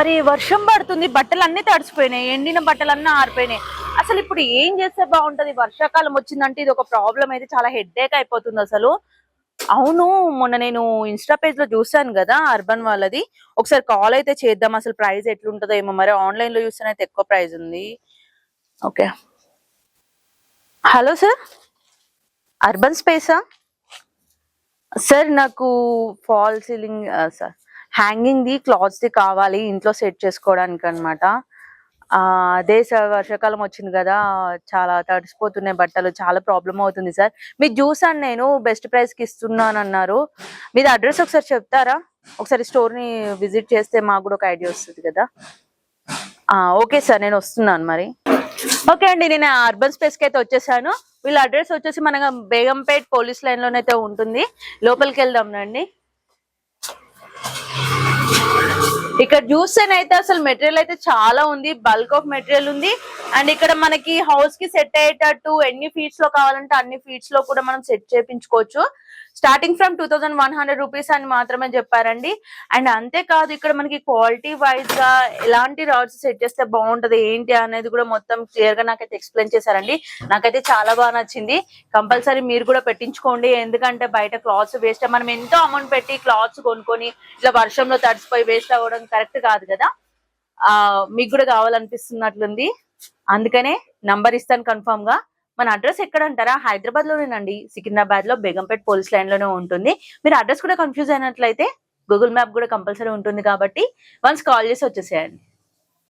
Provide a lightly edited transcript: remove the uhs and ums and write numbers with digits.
మరి వర్షం పడుతుంది, బట్టలు అన్ని తడిసిపోయినాయి, ఎండిన బట్టలు అన్నీ ఆరిపోయినాయి. అసలు ఇప్పుడు ఏం చేస్తే బాగుంటది? వర్షాకాలం వచ్చిందంటే ఇది ఒక ప్రాబ్లం అయితే చాలా హెడ్ఏక్ అయిపోతుంది అసలు. అవును, మొన్న నేను ఇన్స్టా పేజ్ లో చూసాను కదా అర్బన్ వాళ్ళది. ఒకసారి కాల్ అయితే చేద్దాం, అసలు ప్రైస్ ఎట్లుంటుందో ఏమో. మరి ఆన్లైన్ లో చూస్తేనైతే ఎక్కువ ప్రైస్ ఉంది. ఓకే, హలో సార్, అర్బన్ స్పేసా? సార్ నాకు fall ceiling sir, hanging the clothes ది కావాలి ఇంట్లో సెట్ చేసుకోవడానికి అనమాట. అదే సార్, వర్షాకాలం వచ్చింది కదా, చాలా తడిసిపోతున్నాయి బట్టలు, చాలా ప్రాబ్లం అవుతుంది సార్. మీరు చూసాను, నేను బెస్ట్ ప్రైస్ కి ఇస్తున్నాను అన్నారు. మీది అడ్రస్ ఒకసారి చెప్తారా? ఒకసారి స్టోర్ ని విజిట్ చేస్తే మాకు కూడా ఒక ఐడియా వస్తుంది కదా. ఓకే సార్, నేను వస్తున్నాను మరి. ఓకే అండి, నేను అర్బన్ స్పేస్ కి అయితే వచ్చేసాను. వీళ్ళ అడ్రస్ వచ్చేసి మన బేగంపేట్ పోలీస్ లైన్ లోనైతే ఉంటుంది. లోపలికి వెళ్దాం రండి. ఇక్కడ చూస్తేనైతే అసలు మెటీరియల్ అయితే చాలా ఉంది, బల్క్ ఆఫ్ మెటీరియల్ ఉంది. అండ్ ఇక్కడ మనకి హౌస్ కి సెట్ అయ్యేటట్టు ఎన్ని ఫీట్స్ లో కావాలంటే అన్ని ఫీట్స్ లో కూడా మనం సెట్ చేయించుకోవచ్చు. స్టార్టింగ్ ఫ్రమ్ 2100 రూపీస్ అని మాత్రమే చెప్పారండి. అండ్ అంతేకాదు, ఇక్కడ మనకి క్వాలిటీ వైజ్ గా ఎలాంటి రాడ్స్ సెట్ చేస్తే బాగుంటది ఏంటి అనేది కూడా మొత్తం క్లియర్ గా నాకైతే ఎక్స్ప్లెయిన్ చేశారండి. నాకైతే చాలా బాగా నచ్చింది. కంపల్సరీ మీరు కూడా పెట్టించుకోండి, ఎందుకంటే బయట క్లాత్స్ వేస్ట్. మనం ఎంతో అమౌంట్ పెట్టి క్లాత్స్ కొనుక్కొని ఇట్లా వర్షంలో తడిసిపోయి వేస్ట్ అవ్వడం కరెక్ట్ కాదు కదా. మీకు కూడా కావాలనిపిస్తున్నట్లుంది, అందుకనే నంబర్ ఇస్తాను కన్ఫర్మ్ గా. మన అడ్రస్ ఎక్కడ అంటారా? హైదరాబాద్ లోనేనండి, సికింద్రాబాద్ లో బేగంపేట్ పోలీస్ లైన్ లోనే ఉంటుంది. మీరు అడ్రస్ కూడా కన్ఫ్యూజ్ అయినట్లయితే గూగుల్ మ్యాప్ కూడా కంపల్సరీ ఉంటుంది కాబట్టి వన్స్ కాల్ చేసి వచ్చేసేయండి.